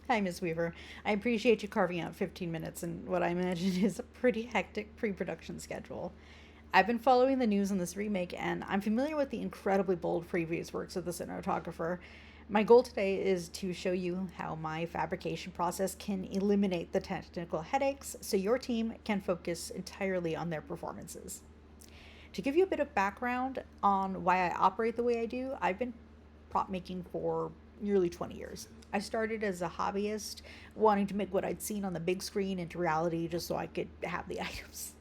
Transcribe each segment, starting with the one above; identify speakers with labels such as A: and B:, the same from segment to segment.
A: Hi, Miss Weaver. I appreciate you carving out 15 minutes in what I imagine is a pretty hectic pre production schedule. I've been following the news on this remake, and I'm familiar with the incredibly bold previous works of the cinematographer. My goal today is to show you how my fabrication process can eliminate the technical headaches so your team can focus entirely on their performances. To give you a bit of background on why I operate the way I do, I've been prop making for nearly 20 years. I started as a hobbyist, wanting to make what I'd seen on the big screen into reality just so I could have the items.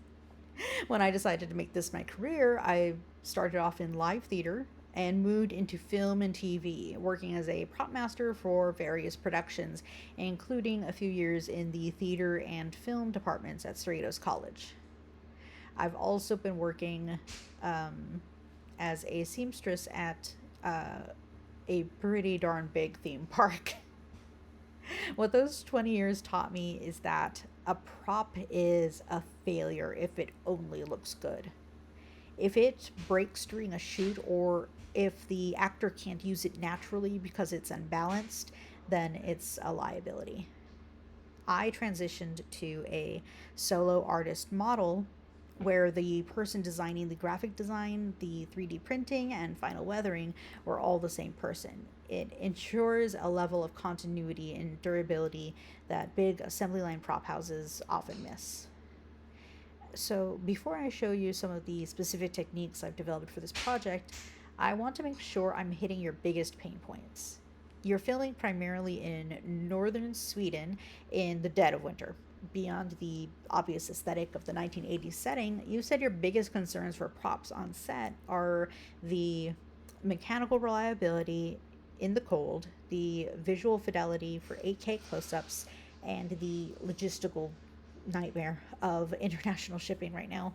A: When I decided to make this my career, I started off in live theater and moved into film and TV, working as a prop master for various productions, including a few years in the theater and film departments at Cerritos College. I've also been working as a seamstress at a pretty darn big theme park. What those 20 years taught me is that a prop is a failure if it only looks good. If it breaks during a shoot or if the actor can't use it naturally because it's unbalanced, then it's a liability. I transitioned to a solo artist model where the person designing the graphic design, the 3D printing, and final weathering were all the same person. It ensures a level of continuity and durability that big assembly line prop houses often miss. So, before I show you some of the specific techniques I've developed for this project, I want to make sure I'm hitting your biggest pain points. You're filming primarily in northern Sweden in the dead of winter. Beyond the obvious aesthetic of the 1980s setting, you said your biggest concerns for props on set are the mechanical reliability in the cold, the visual fidelity for 8K close ups, and the logistical nightmare of international shipping right now.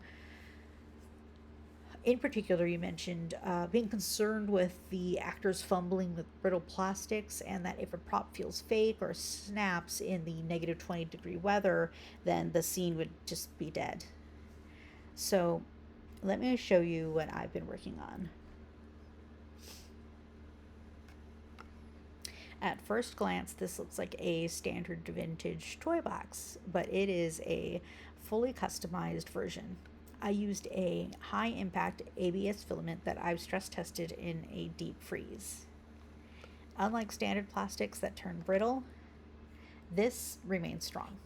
A: In particular, you mentioned being concerned with the actors fumbling with brittle plastics, and that if a prop feels fake or snaps in the negative 20-degree weather, then the scene would just be dead. So, let me show you what I've been working on. At first glance, this looks like a standard vintage toy box, but it is a fully customized version. I used a high impact ABS filament that I've stress tested in a deep freeze. Unlike standard plastics that turn brittle, this remains strong.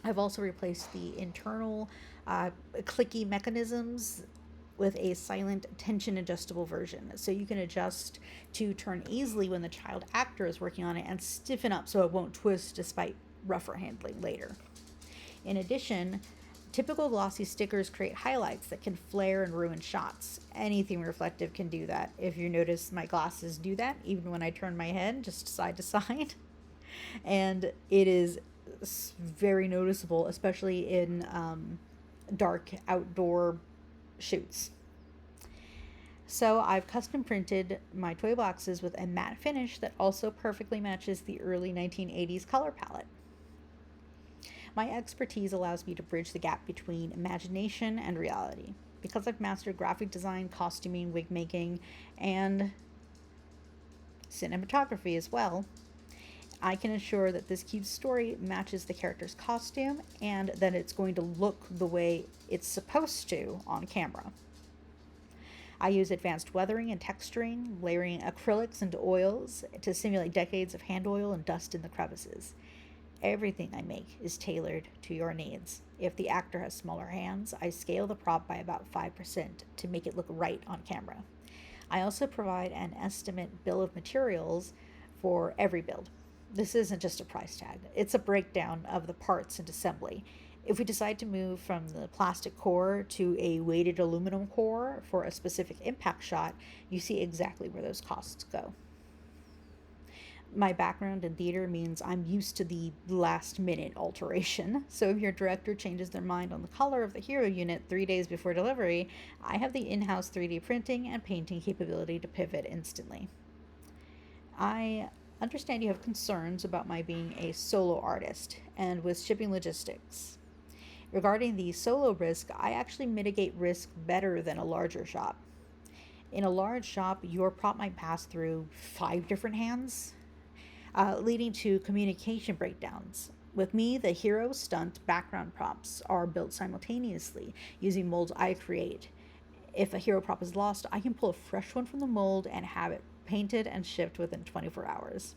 A: I've also replaced the internal clicky mechanisms with a silent tension adjustable version. So you can adjust to turn easily when the child actor is working on it and stiffen up so it won't twist despite rougher handling later. In addition, typical glossy stickers create highlights that can flare and ruin shots. Anything reflective can do that. If you notice, my glasses do that even when I turn my head just side to side. And it is very noticeable, especially in dark outdoor shoots. So I've custom printed my toy boxes with a matte finish that also perfectly matches the early 1980s color palette. My expertise allows me to bridge the gap between imagination and reality. Because I've mastered graphic design, costuming, wig making, and cinematography as well, I can ensure that this cute story matches the character's costume and that it's going to look the way it's supposed to on camera. I use advanced weathering and texturing, layering acrylics into oils to simulate decades of hand oil and dust in the crevices. Everything I make is tailored to your needs. If the actor has smaller hands, I scale the prop by about 5% to make it look right on camera. I also provide an estimate bill of materials for every build. This isn't just a price tag, it's a breakdown of the parts and assembly. If we decide to move from the plastic core to a weighted aluminum core for a specific impact shot, you see exactly where those costs go. My background in theater means I'm used to the last minute alteration. So if your director changes their mind on the color of the hero unit 3 days before delivery, I have the in house 3D printing and painting capability to pivot instantly. I understand you have concerns about my being a solo artist and with shipping logistics. Regarding the solo risk, I actually mitigate risk better than a larger shop. In a large shop, your prop might pass through 5 different hands. leading to communication breakdowns. With me, the hero stunt background props are built simultaneously using molds I create. If a hero prop is lost, I can pull a fresh one from the mold and have it painted and shipped within 24 hours.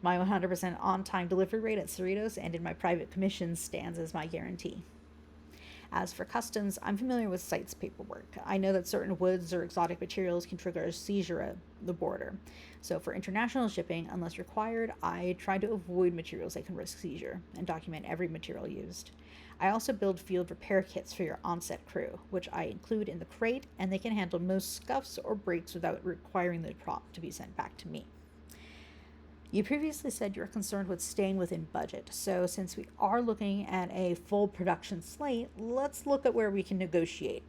A: My 100% on time delivery rate at Cerritos and in my private commissions stands as my guarantee. As for customs, I'm familiar with CITES paperwork. I know that certain woods or exotic materials can trigger a seizure at the border. So for international shipping, unless required, I try to avoid materials that can risk seizure and document every material used. I also build field repair kits for your onset crew, which I include in the crate, and they can handle most scuffs or breaks without requiring the prop to be sent back to me. You previously said you're concerned with staying within budget, so since we are looking at a full production slate, let's look at where we can negotiate.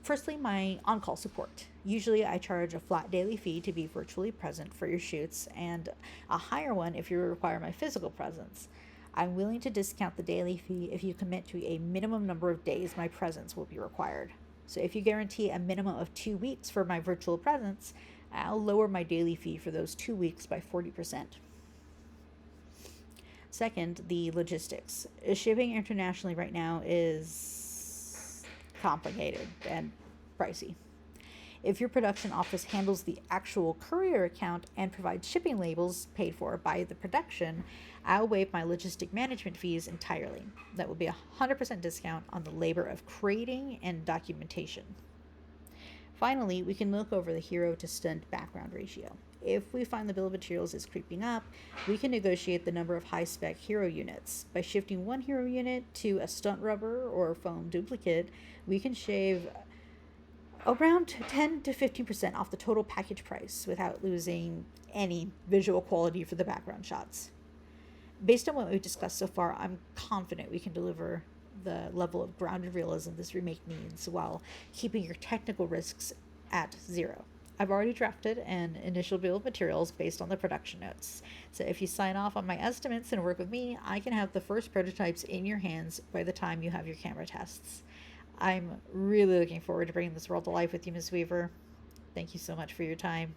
A: Firstly, my on call support. Usually, I charge a flat daily fee to be virtually present for your shoots, and a higher one if you require my physical presence. I'm willing to discount the daily fee if you commit to a minimum number of days my presence will be required. So, if you guarantee a minimum of 2 weeks for my virtual presence, I'll lower my daily fee for those 2 weeks by 40%. Second, the logistics. Shipping internationally right now is complicated and pricey. If your production office handles the actual courier account and provides shipping labels paid for by the production, I'll waive my logistic management fees entirely. That will be a 100% discount on the labor of creating and documentation. Finally, we can look over the hero to stunt background ratio. If we find the bill of materials is creeping up, we can negotiate the number of high-spec hero units. By shifting one hero unit to a stunt rubber or foam duplicate, we can shave around 10 to 15% off the total package price without losing any visual quality for the background shots. Based on what we've discussed so far, I'm confident we can deliver the level of grounded realism this remake needs while keeping your technical risks at zero. I've already drafted an initial bill of materials based on the production notes. So if you sign off on my estimates and work with me, I can have the first prototypes in your hands by the time you have your camera tests. I'm really looking forward to bringing this world to life with you, Ms. Weaver. Thank you so much for your time.